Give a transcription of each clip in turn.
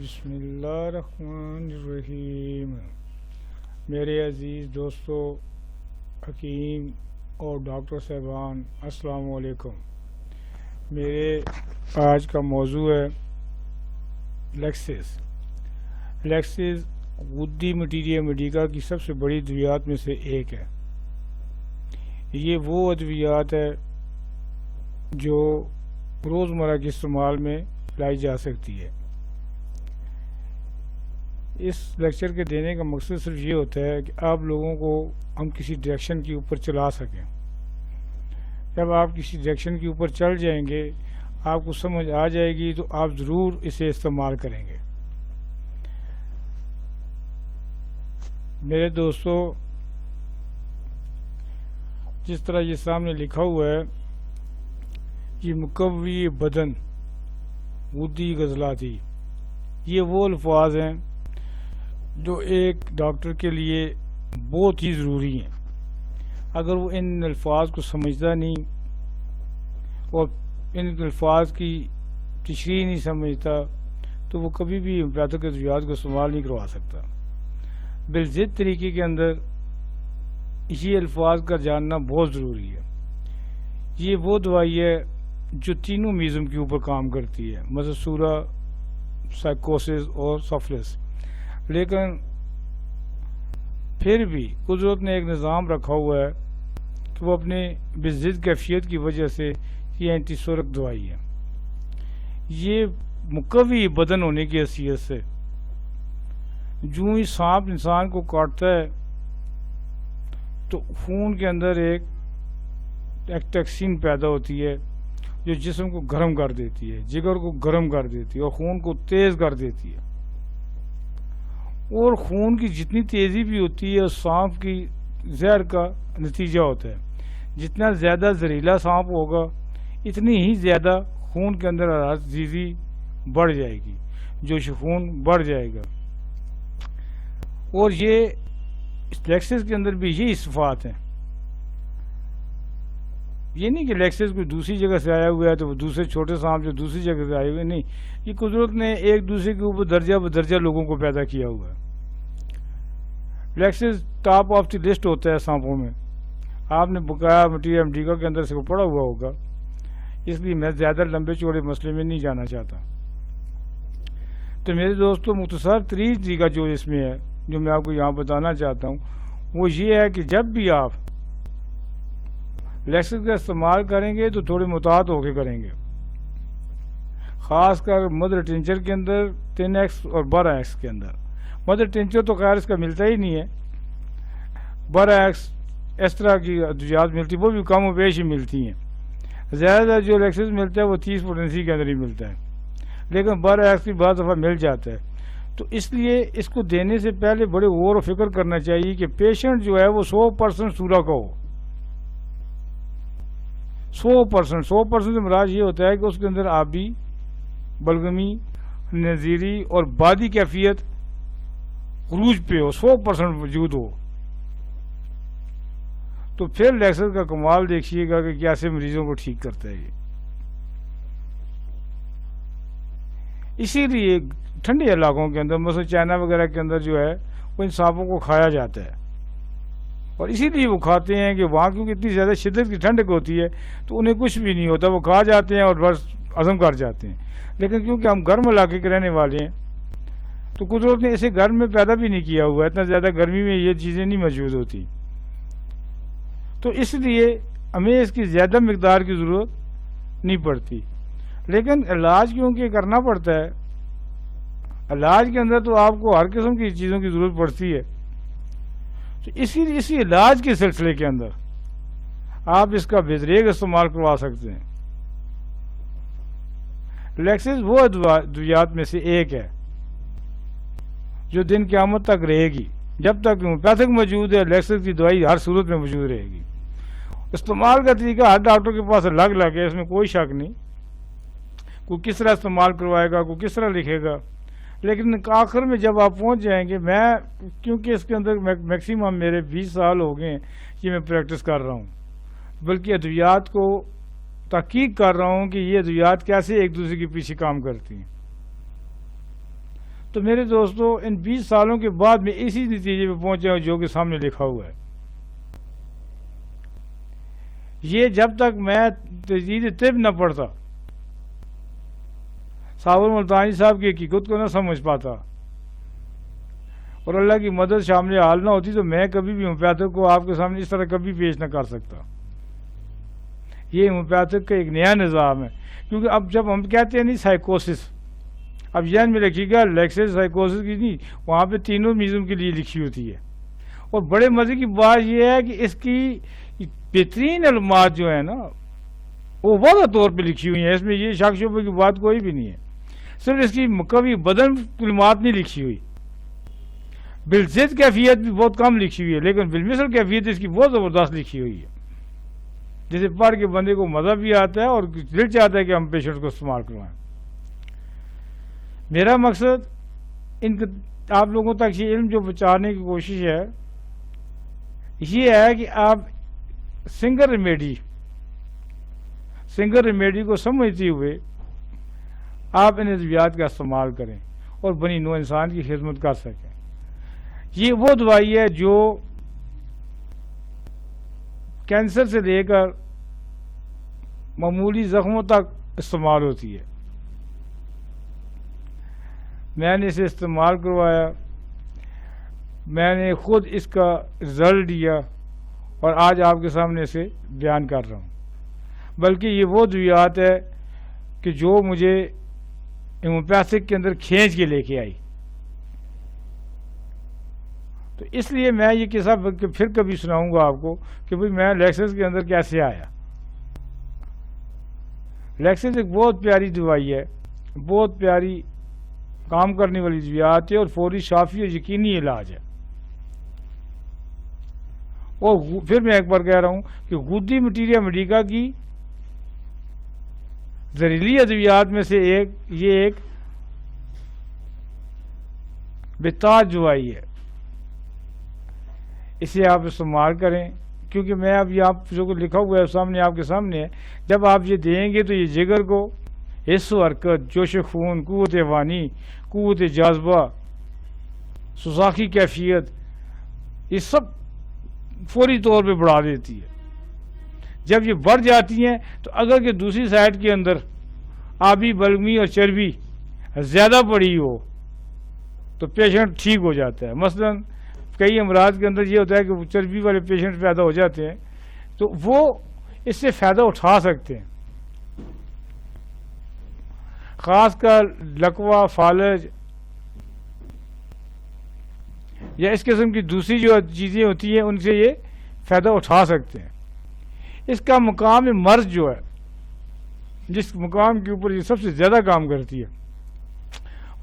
بسم اللہ الرحمن الرحیم۔ میرے عزیز دوستو، حکیم اور ڈاکٹر صاحبان، السلام علیکم۔ میرے آج کا موضوع ہے لیکسس۔ لیکسس غدی مٹیریا میڈیکا کی سب سے بڑی ادویات میں سے ایک ہے۔ یہ وہ ادویات ہے جو روزمرہ کے استعمال میں لائی جا سکتی ہے۔ اس لیکچر کے دینے کا مقصد صرف یہ ہوتا ہے کہ آپ لوگوں کو ہم کسی ڈائریکشن کے اوپر چلا سکیں۔ جب آپ کسی ڈائریکشن کے اوپر چل جائیں گے، آپ کو سمجھ آ جائے گی تو آپ ضرور اسے استعمال کریں گے۔ میرے دوستو، جس طرح یہ سامنے لکھا ہوا ہے، یہ مقوی بدن غدی عضلاتی، یہ وہ الفاظ ہیں جو ایک ڈاکٹر کے لیے بہت ہی ضروری ہیں۔ اگر وہ ان الفاظ کو سمجھتا نہیں اور ان الفاظ کی تشریح نہیں سمجھتا تو وہ کبھی بھی ہومیوپیتھک ادویات کو استعمال نہیں کروا سکتا۔ بالضبط طریقے کے اندر یہ الفاظ کا جاننا بہت ضروری ہے۔ یہ وہ دوائی ہے جو تینوں میزم کے اوپر کام کرتی ہے، مسسورا، سائیکوسس اور سفلس۔ لیکن پھر بھی قدرت نے ایک نظام رکھا ہوا ہے کہ وہ اپنے بضد کیفیت کی وجہ سے یہ اینٹی سورک دوائی ہے۔ یہ مقوی بدن ہونے کی حیثیت سے جو ہی سانپ انسان کو کاٹتا ہے تو خون کے اندر ایک ٹیکسین پیدا ہوتی ہے جو جسم کو گرم کر دیتی ہے، جگر کو گرم کر دیتی ہے اور خون کو تیز کر دیتی ہے۔ اور خون کی جتنی تیزی بھی ہوتی ہے سانپ کی زہر کا نتیجہ ہوتا ہے۔ جتنا زیادہ زہریلا سانپ ہوگا اتنی ہی زیادہ خون کے اندر حرارت تیزی بڑھ جائے گی، جوش خون بڑھ جائے گا۔ اور یہ لیکسس کے اندر بھی یہی صفات ہیں۔ یہ نہیں کہ لیکسس کوئی دوسری جگہ سے آیا ہوا ہے تو وہ دوسرے چھوٹے سانپ جو دوسری جگہ سے آئے ہوئے، نہیں، یہ قدرت نے ایک دوسرے کے اوپر درجہ بدرجہ لوگوں کو پیدا کیا ہوا ہے۔ Lexus top of the list ہوتا ہے سانپوں میں۔ آپ نے بقایا مٹیریا میڈیکا کے اندر سے کو پڑھا ہوا ہوگا، اس لیے میں زیادہ لمبے چوڑے مسئلے میں نہیں جانا چاہتا۔ تو میرے دوستوں، مختصر ترین طریقہ جو اس میں ہے، جو میں آپ کو یہاں بتانا چاہتا ہوں، وہ یہ ہے کہ جب بھی آپ لیکسس کا استعمال کریں گے تو تھوڑی محتاط ہو کے کریں گے، خاص کر مدر ٹنچر کے اندر 10x اور 12x کے اندر۔ مدر ٹنچر تو خیر اس کا ملتا ہی نہیں ہے، 12x اس طرح کی ادویات ملتی، وہ بھی کم و بیش ہی ملتی ہیں۔ زیادہ جو لیکسس ملتا ہے وہ 30 پوٹنسی کے اندر ہی ملتا ہے، لیکن 12x بھی بعض دفعہ مل جاتا ہے۔ تو اس لیے اس کو دینے سے پہلے بڑے غور و فکر کرنا چاہیے کہ پیشنٹ جو ہے وہ 100% سورا کا ہو۔ 100% سے مراد یہ ہوتا ہے کہ اس کے اندر آبی، بلغمی، نظیری اور بادی کیفیت عروج پہ ہو، 100% وجود ہو۔ تو پھر لیکسس کا کمال دیکھیے گا کہ کیسے مریضوں کو ٹھیک کرتا ہے یہ۔ اسی لیے ٹھنڈے علاقوں کے اندر، مثلا چائنا وغیرہ کے اندر جو ہے وہ ان سانپوں کو کھایا جاتا ہے، اور اسی لیے وہ کھاتے ہیں کہ وہاں کیونکہ اتنی زیادہ شدت کی ٹھنڈک ہوتی ہے تو انہیں کچھ بھی نہیں ہوتا، وہ کھا جاتے ہیں اور بس ہضم کر جاتے ہیں۔ لیکن کیونکہ ہم گرم علاقے کے رہنے والے ہیں تو قدرت نے اسے گرم میں پیدا بھی نہیں کیا ہوا ہے، اتنا زیادہ گرمی میں یہ چیزیں نہیں موجود ہوتی، تو اس لیے ہمیں اس کی زیادہ مقدار کی ضرورت نہیں پڑتی۔ لیکن علاج کیونکہ کرنا پڑتا ہے، علاج کے اندر تو آپ کو ہر قسم کی چیزوں کی ضرورت پڑتی ہے، تو اسی علاج کے سلسلے کے اندر آپ اس کا بہترین استعمال کروا سکتے ہیں۔ لیکسس وہ ادویات میں سے ایک ہے جو دن قیامت تک رہے گی۔ جب تک ہومیوپیتھک موجود ہے، لیکسس کی دوائی ہر صورت میں موجود رہے گی۔ استعمال کا طریقہ ہر ڈاکٹر کے پاس الگ الگ ہے، اس میں کوئی شک نہیں، کوئی کس طرح استعمال کروائے گا، کوئی کس طرح لکھے گا۔ لیکن آخر میں جب آپ پہنچ جائیں گے، میں کیونکہ اس کے اندر میکسیمم میرے 20 سال ہو گئے ہیں کہ میں پریکٹس کر رہا ہوں، بلکہ ادویات کو تحقیق کر رہا ہوں کہ یہ ادویات کیسے ایک دوسرے کے پیچھے کام کرتی ہیں۔ تو میرے دوستو ان 20 سالوں کے بعد میں اسی نتیجے پہ پہنچا ہوں جو کہ سامنے لکھا ہوا ہے. یہ جب تک میں تجدید طب نہ پڑھتا، صابر ملتانی صاحب کی حقیقت کو نہ سمجھ پاتا اور اللہ کی مدد شامل حال نہ ہوتی تو میں کبھی بھی ہومیوپیتھک کو آپ کے سامنے اس طرح کبھی پیش نہ کر سکتا. یہ ہومیوپیتھک کا ایک نیا نظام ہے. کیونکہ اب جب ہم کہتے ہیں نہیں سائیکوسس، اب ذہن میں رکھیے گا لیکسس سائیکوسس کی نہیں، وہاں پہ تینوں میزم کے لیے لکھی ہوتی ہے. اور بڑے مزے کی بات یہ ہے کہ اس کی بہترین علومات جو ہے نا وہ واضح طور پہ لکھی ہوئی ہیں. اس میں یہ شک شبہ کی بات کوئی بھی نہیں ہے. صرف اس کی مکوی بدن علومات نہیں لکھی ہوئی، بالضد کیفیت بھی بہت کم لکھی ہوئی ہے، لیکن بالمثل کیفیت اس کی بہت زبردست لکھی ہوئی ہے، جسے پڑھ کے بندے کو مزہ بھی آتا ہے اور دل چاہتا ہے کہ ہم پیشنٹ کو استعمال کروائیں. میرا مقصد آپ لوگوں تک یہ علم جو پہنچانے کی کوشش ہے یہ ہے کہ آپ سنگل ریمیڈی کو سمجھتے ہوئے آپ ان ادویات کا استعمال کریں اور بنی نوع انسان کی خدمت کر سکیں. یہ وہ دوائی ہے جو کینسر سے لے کر معمولی زخموں تک استعمال ہوتی ہے. میں نے اسے استعمال کروایا، میں نے خود اس کا رزلٹ دیا اور آج آپ کے سامنے اسے بیان کر رہا ہوں. بلکہ یہ وہ ادویات ہے کہ جو مجھے ہومیوپیتھک کے اندر کھینچ کے لے کے آئی. تو اس لیے میں یہ قصہ پھر کبھی سناؤں گا آپ کو کہ بھئی میں لیکسس کے اندر کیسے آیا. لیکسس ایک بہت پیاری دوائی ہے، بہت پیاری کام کرنے والی ادویات ہے اور فوری شافی اور یقینی علاج ہے. اور پھر میں ایک بار کہہ رہا ہوں کہ غدی مٹیریا میڈیکا کی زہریلی ادویات میں سے یہ ایک بتاج دوائی ہے. اسے آپ استعمال کریں، کیونکہ میں اب یہ آپ جو لکھا ہوا ہے سامنے آپ کے سامنے ہے. جب آپ یہ دیں گے تو یہ جگر کو حس و حرکت، جوش خون، قوت وانی، قوت جاذبہ، سوزاخی کیفیت، یہ سب فوری طور پہ بڑھا دیتی ہے. جب یہ بڑھ جاتی ہیں تو اگر کہ دوسری سائڈ کے اندر آبی بلغمی اور چربی زیادہ پڑی ہو تو پیشنٹ ٹھیک ہو جاتا ہے. مثلا کئی امراض کے اندر یہ ہوتا ہے کہ چربی والے پیشنٹ پیدا ہو جاتے ہیں تو وہ اس سے فائدہ اٹھا سکتے ہیں. خاص کر لکوہ، فالج یا اس قسم کی دوسری جو چیزیں ہوتی ہیں ان سے یہ فائدہ اٹھا سکتے ہیں. اس کا مقام مرض جو ہے، جس مقام کے اوپر یہ سب سے زیادہ کام کرتی ہے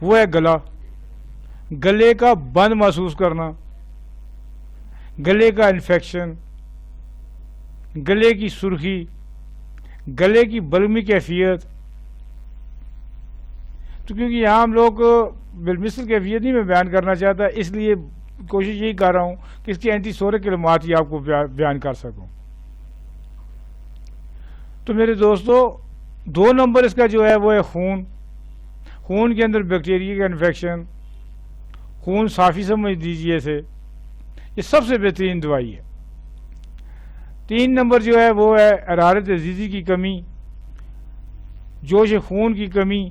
وہ ہے گلا. گلے کا بند محسوس کرنا، گلے کا انفیکشن، گلے کی سرخی، گلے کی بلغمی کیفیت. تو کیونکہ یہاں ہم لوگ بالمثل کیفیت نہیں میں بیان کرنا چاہتا، اس لیے کوشش یہی کر رہا ہوں کہ اس کی اینٹی سورک علومات ہی آپ کو بیان کر سکوں. تو میرے دوستو 2 نمبر اس کا جو ہے وہ ہے خون کے اندر بیکٹیریا کا انفیکشن، خون صافی سمجھ دیجیے اسے، یہ سب سے بہترین دوائی ہے. 3 نمبر جو ہے وہ ہے حرارت عزیزی کی کمی، جوش خون کی کمی.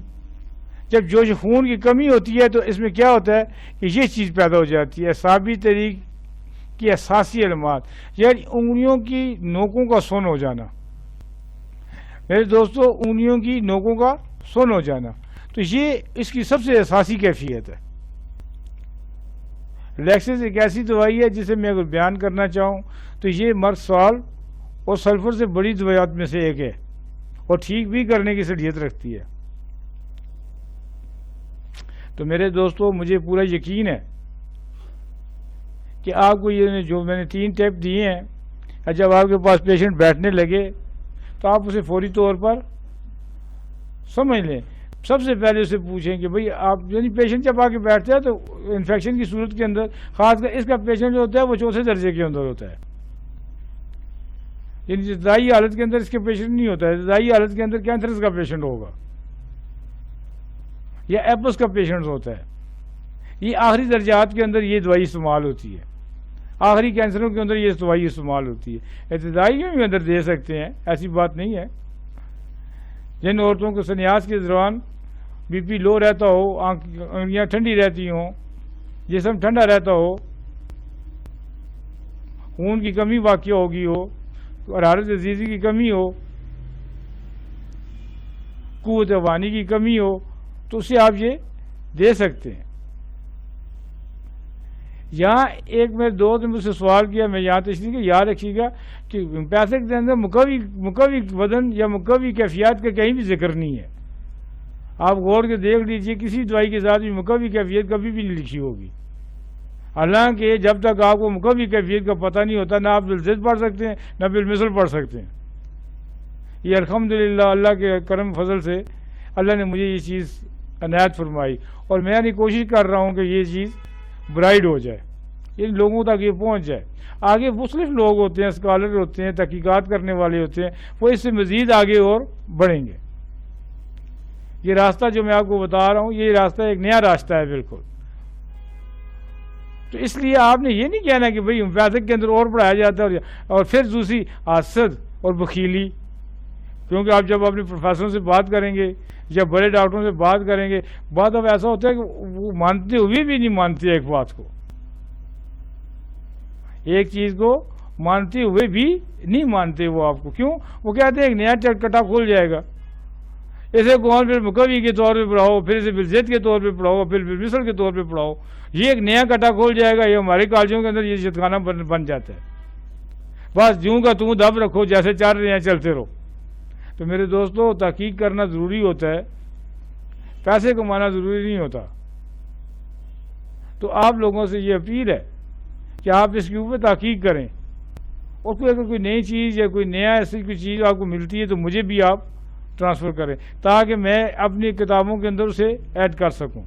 جب جوش خون کی کمی ہوتی ہے تو اس میں کیا ہوتا ہے کہ یہ چیز پیدا ہو جاتی ہے اعصابی طریق کی اساسی علامات، یعنی انگلیوں کی نوکوں کا سن ہو جانا. میرے دوستو انگلیوں کی نوکوں کا سن ہو جانا تو یہ اس کی سب سے اساسی کیفیت ہے. لیکسس ایک ایسی دوائی ہے جسے میں اگر بیان کرنا چاہوں تو یہ مرد سال اور سلفر سے بڑی دوائیات میں سے ایک ہے اور ٹھیک بھی کرنے کی صلاحیت رکھتی ہے. تو میرے دوستو مجھے پورا یقین ہے کہ آپ کو یہ جو میں نے 3 ٹیپ دیے ہیں، جب آپ کے پاس پیشنٹ بیٹھنے لگے تو آپ اسے فوری طور پر سمجھ لیں. سب سے پہلے اسے پوچھیں کہ بھئی آپ یعنی پیشنٹ جب آ کے بیٹھتا ہے تو انفیکشن کی صورت کے اندر خاص کر اس کا پیشنٹ جو ہوتا ہے وہ 4تھے درجے کے اندر ہوتا ہے، یعنی ابتدائی حالت کے اندر اس کے پیشنٹ نہیں ہوتا ہے. ابتدائی حالت کے اندر کینسر کا پیشنٹ ہوگا یا ایپس کا پیشنٹ ہوتا ہے. یہ آخری درجات کے اندر یہ دوائی استعمال ہوتی ہے، آخری کینسروں کے اندر یہ دوائی استعمال ہوتی ہے، ابتدائیوں کے اندر دے سکتے ہیں، ایسی بات نہیں ہے۔ جن عورتوں کو سنیاس کے دوران بی پی لو رہتا ہو، انگلیاں ٹھنڈی رہتی ہوں، جسم ٹھنڈا رہتا ہو، خون کی کمی واقع ہوگی ہو، حرارت عزیزی کی کمی ہو، قوت روانی کی کمی ہو، تو اسے آپ یہ دے سکتے ہیں۔ یہاں ایک میرے دوست نے مجھ سے سوال کیا، میں یہاں تشریح کہ یاد رکھیے گا کہ پیسے کے اندر مقوی بدن یا مقوی کیفیات کا کہیں بھی ذکر نہیں ہے۔ آپ غور کے دیکھ لیجئے، کسی دوائی کے ساتھ بھی مقوی کیفیت کبھی بھی نہیں لکھی ہوگی، حالانکہ جب تک آپ کو مقوی کیفیت کا پتہ نہیں ہوتا، نہ آپ بالضد پڑھ سکتے ہیں نہ بالمثل پڑھ سکتے ہیں۔ یہ الحمدللہ اللہ کے کرم فضل سے اللہ نے مجھے یہ چیز عنایت فرمائی، اور میں نے کوشش کر رہا ہوں کہ یہ چیز برائڈ ہو جائے، ان لوگوں تک یہ پہنچ جائے۔ آگے مختلف لوگ ہوتے ہیں، اسکالر ہوتے ہیں، تحقیقات کرنے والے ہوتے ہیں، وہ اس سے مزید آگے اور بڑھیں گے۔ یہ راستہ جو میں آپ کو بتا رہا ہوں، یہ راستہ ایک نیا راستہ ہے بالکل۔ تو اس لیے آپ نے یہ نہیں کہنا کہ بھئی ہومیوپیتھک کے اندر اور پڑھایا جاتا ہے، اور پھر دوسری حسد اور بخیلی، کیونکہ آپ جب اپنے پروفیسروں سے بات کریں گے یا بڑے ڈاکٹروں سے بات کریں گے، بات اب ایسا ہوتا ہے کہ وہ مانتے ہوئے بھی نہیں مانتے ایک بات کو، ایک چیز کو مانتے ہوئے بھی نہیں مانتے وہ آپ کو۔ کیوں؟ وہ کہتے ہیں ایک نیا چٹکٹا کھول جائے گا، اسے کون پھر مقوی کے طور پہ پڑھاؤ، پھر اسے بالضد کے طور پہ پڑھاؤ، پھر بالمثل کے طور پہ پڑھاؤ، یہ ایک نیا کٹا کھول جائے گا۔ یہ ہمارے کالجوں کے اندر یہ جتخانہ بن جاتا ہے، بس جوں کا توں دب رکھو، جیسے چل رہے ہیں چلتے رہو۔ تو میرے دوستو، تحقیق کرنا ضروری ہوتا ہے، پیسے کمانا ضروری نہیں ہوتا۔ تو آپ لوگوں سے یہ اپیل ہے کہ آپ اس کے اوپر تحقیق کریں، اور اگر کوئی نئی چیز یا کوئی نیا ایسی کوئی چیز آپ کو ملتی ہے تو مجھے بھی آپ ٹرانسفر کریں، تاکہ میں اپنی کتابوں کے اندر اسے ایڈ کر سکوں۔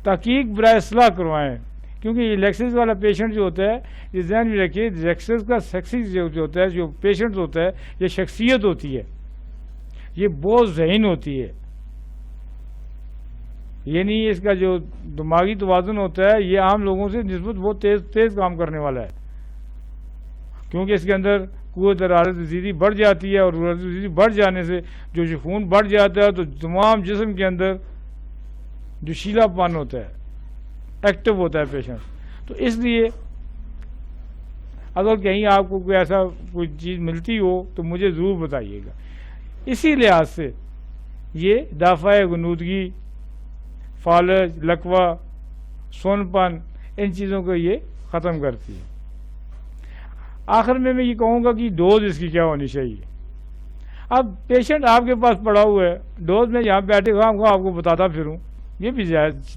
تحقیق برائے اصلاح کروائیں، کیونکہ یہ لیکسس والا پیشنٹ جو ہوتا ہے، یہ ذہن میں رکھیے، لیکسس کا سیکسس جو ہوتا ہے، جو پیشنٹ ہوتا ہے، یہ شخصیت ہوتی ہے، یہ بہت ذہین ہوتی ہے، یعنی اس کا جو دماغی توازن ہوتا ہے یہ عام لوگوں سے نسبت بہت تیز کام کرنے والا ہے، کیونکہ اس کے اندر قوت حرارت عزیزی بڑھ جاتی ہے، اور حرارت عزیزی بڑھ جانے سے جو خون بڑھ جاتا ہے تو تمام جسم کے اندر جو شیلا پن ہوتا ہے، ایکٹیو ہوتا ہے پیشنٹ۔ تو اس لیے اگر کہیں آپ کو کوئی ایسا کوئی چیز ملتی ہو تو مجھے ضرور بتائیے گا۔ اسی لحاظ سے یہ دافع غنودگی، فالج، لکوہ، سون پن، ان چیزوں کو یہ ختم کرتی ہے۔ آخر میں یہ کہوں گا کہ ڈوز اس کی کیا ہونی چاہیے۔ اب پیشنٹ آپ کے پاس پڑا ہوا ہے، ڈوز میں یہاں بیٹھے ہوا آپ کو بتاتا پھروں، یہ بھی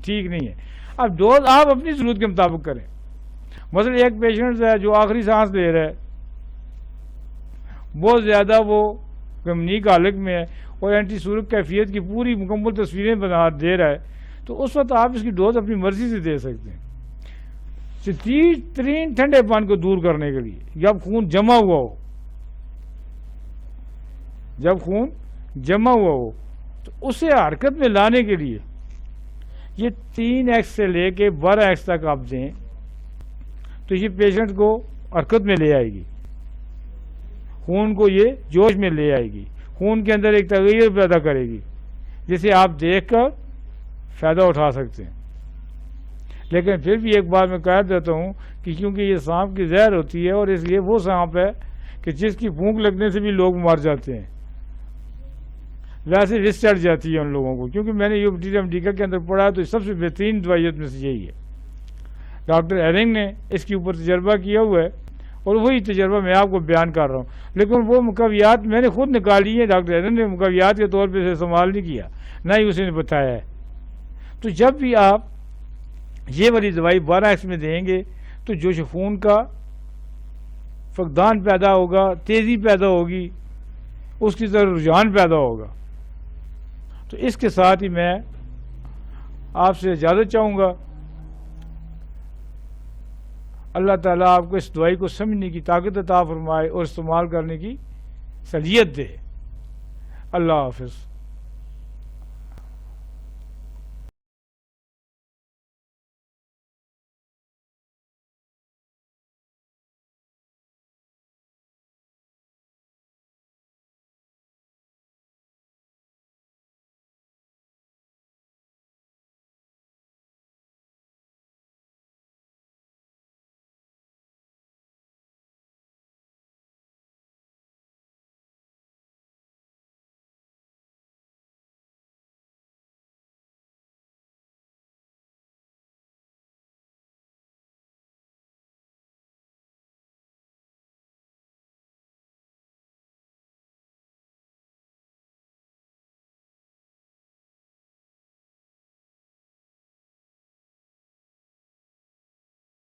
ٹھیک نہیں ہے۔ اب ڈوز آپ اپنی ضرورت کے مطابق کریں۔ مثلا ایک پیشنٹ ہے جو آخری سانس لے رہا ہے، بہت زیادہ وہ کمنیک حالت میں ہے اور اینٹی سورک کیفیت کی پوری مکمل تصویریں بنا دے رہا ہے، تو اس وقت آپ اس کی ڈوز اپنی مرضی سے دے سکتے ہیں، شدید ترین ٹھنڈے پان کو دور کرنے کے لیے۔ جب خون جمع ہوا ہو، جب خون جمع ہوا ہو تو اسے حرکت میں لانے کے لیے یہ 3x سے لے کے 12x تک آپ دیں تو یہ پیشنٹ کو حرکت میں لے آئے گی، خون کو یہ جوش میں لے آئے گی، خون کے اندر ایک تغیر پیدا کرے گی جسے آپ دیکھ کر فائدہ اٹھا سکتے ہیں۔ لیکن پھر بھی ایک بات میں کہہ دیتا ہوں کہ کیونکہ یہ سانپ کی زہر ہوتی ہے، اور اس لیے وہ سانپ ہے کہ جس کی پھونک لگنے سے بھی لوگ مر جاتے ہیں، ویسے رسک چڑھ جاتی ہے ان لوگوں کو، کیونکہ میں نے یہ بٹیریم ڈیکا کے اندر پڑھا ہے تو سب سے بہترین دوائیت میں سے یہی ہے۔ ڈاکٹر ایرنگ نے اس کے اوپر تجربہ کیا ہوا ہے، اور وہی تجربہ میں آپ کو بیان کر رہا ہوں، لیکن وہ مقویات میں نے خود نکالی ہے، ڈاکٹر ایرنگ نے مقویات کے طور پہ اسے استعمال نہیں کیا، نہ ہی اسے نے بتایا ہے۔ تو جب بھی آپ یہ والی دوائی 12x میں دیں گے تو جوش خون کا فقدان پیدا ہوگا، تیزی پیدا ہوگی، اس کی طرف رجحان پیدا ہوگا۔ تو اس کے ساتھ ہی میں آپ سے اجازت چاہوں گا۔ اللہ تعالیٰ آپ کو اس دوائی کو سمجھنے کی طاقت عطا فرمائے اور استعمال کرنے کی صلاحیت دے۔ اللہ حافظ۔